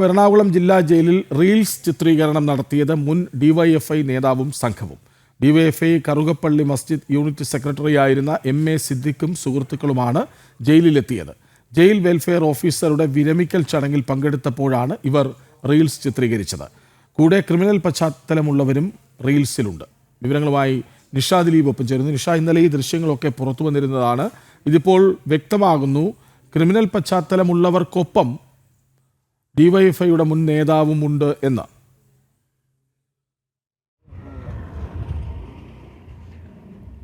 എറണാകുളം ജില്ലാ ജയിലിൽ റീൽസ് ചിത്രീകരണം നടത്തിയത് മുൻ ഡിവൈഎഫ്ഐ നേതാവും സംഘവും. ഡിവൈഎഫ്ഐ കറുകപ്പള്ളി മസ്ജിദ് യൂണിറ്റ് സെക്രട്ടറിയായിരുന്ന MA സിദ്ദിഖും സുഹൃത്തുക്കളുമാണ് ജയിലിലെത്തിയത്. ജയിൽ വെൽഫെയർ ഓഫീസറുടെ വിരമിക്കൽ ചടങ്ങിൽ പങ്കെടുത്തപ്പോഴാണ് ഇവർ റീൽസ് ചിത്രീകരിച്ചത്. കൂടെ ക്രിമിനൽ പശ്ചാത്തലമുള്ളവരും റീൽസിലുണ്ട്. വിവരങ്ങളുമായി നിഷ ദിലീപ് ഒപ്പം ചേരുന്നു. നിഷ, ഇന്നലെ ഈ ദൃശ്യങ്ങളൊക്കെ പുറത്തു വന്നിരുന്നതാണ്. ഇതിപ്പോൾ വ്യക്തമാകുന്നു, ക്രിമിനൽ പശ്ചാത്തലമുള്ളവർക്കൊപ്പം ഡിവൈഎഫ്ഐയുടെ മുൻ നേതാവും ഉണ്ട് എന്ന്.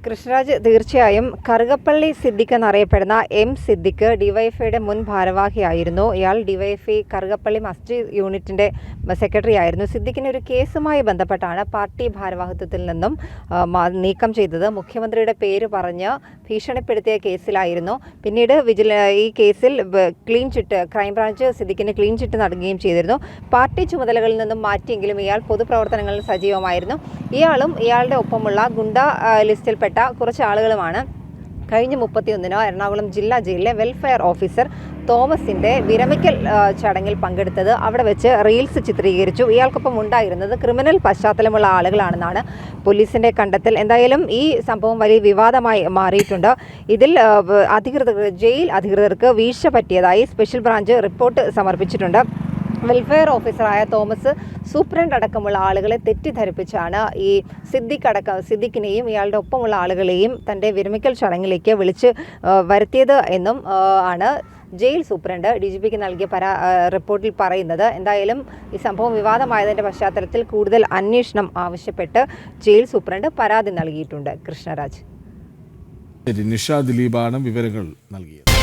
കൃഷ്ണരാജ്, തീർച്ചയായും കറുകപ്പള്ളി സിദ്ദിഖ് എന്നറിയപ്പെടുന്ന സിദ്ദിഖ് ഡിവൈഎഫ്ഐയുടെ മുൻ ഭാരവാഹിയായിരുന്നു. ഇയാൾ ഡിവൈഎഫ്ഐ കറുകപ്പള്ളി മസ്ജിദ് യൂണിറ്റിൻ്റെ സെക്രട്ടറി ആയിരുന്നു. സിദ്ദിഖിനെ ഒരു കേസുമായി ബന്ധപ്പെട്ടാണ് പാർട്ടി ഭാരവാഹിത്വത്തിൽ നിന്നും നീക്കം ചെയ്തത്. മുഖ്യമന്ത്രിയുടെ പേര് പറഞ്ഞ് ഭീഷണിപ്പെടുത്തിയ കേസിലായിരുന്നു. പിന്നീട് ഈ കേസിൽ ക്ലീൻ ചിറ്റ് ക്രൈംബ്രാഞ്ച് സിദ്ദിഖിന് ക്ലീൻ ചിറ്റ് നൽകുകയും ചെയ്തിരുന്നു. പാർട്ടി ചുമതലകളിൽ നിന്നും മാറ്റിയെങ്കിലും ഇയാൾ പൊതുപ്രവർത്തനങ്ങളിൽ സജീവമായിരുന്നു. ഇയാളും ഇയാളുടെ ഒപ്പമുള്ള ഗുണ്ട ലിസ്റ്റിൽപ്പെട്ട കുറച്ച് ആളുകളുമാണ് കഴിഞ്ഞ 31-ന് എറണാകുളം ജില്ലാ ജയിലിലെ വെൽഫെയർ ഓഫീസർ തോമസിൻ്റെ വിരമിക്കൽ ചടങ്ങിൽ പങ്കെടുത്തത്. അവിടെ വെച്ച് റീൽസ് ചിത്രീകരിച്ചു. ഇയാൾക്കൊപ്പം ഉണ്ടായിരുന്നത് ക്രിമിനൽ പശ്ചാത്തലമുള്ള ആളുകളാണെന്നാണ് പോലീസിൻ്റെ കണ്ടെത്തൽ. എന്തായാലും ഈ സംഭവം വലിയ വിവാദമായി മാറിയിട്ടുണ്ട്. ഇതിൽ ജയിൽ അധികൃതർക്ക് വീഴ്ച പറ്റിയതായി സ്പെഷ്യൽ ബ്രാഞ്ച് റിപ്പോർട്ട് സമർപ്പിച്ചിട്ടുണ്ട്. വെൽഫെയർ ഓഫീസറായ തോമസ് സൂപ്രണ്ട് അടക്കമുള്ള ആളുകളെ തെറ്റിദ്ധരിപ്പിച്ചാണ് ഈ സിദ്ദിഖിനെയും ഇയാളുടെ ഒപ്പമുള്ള ആളുകളെയും തൻ്റെ വിരമിക്കൽ ചടങ്ങിലേക്ക് വിളിച്ച് വരുത്തിയത് എന്നും ആണ് ജയിൽ സൂപ്രണ്ട് DGPക്ക് നൽകിയ റിപ്പോർട്ടിൽ പറയുന്നത്. എന്തായാലും ഈ സംഭവം വിവാദമായതിൻ്റെ പശ്ചാത്തലത്തിൽ കൂടുതൽ അന്വേഷണം ആവശ്യപ്പെട്ട് ജയിൽ സൂപ്രണ്ട് പരാതി നൽകിയിട്ടുണ്ട്. കൃഷ്ണരാജ്. നിഷ ദിലീപാണ് വിവരങ്ങൾ നൽകിയത്.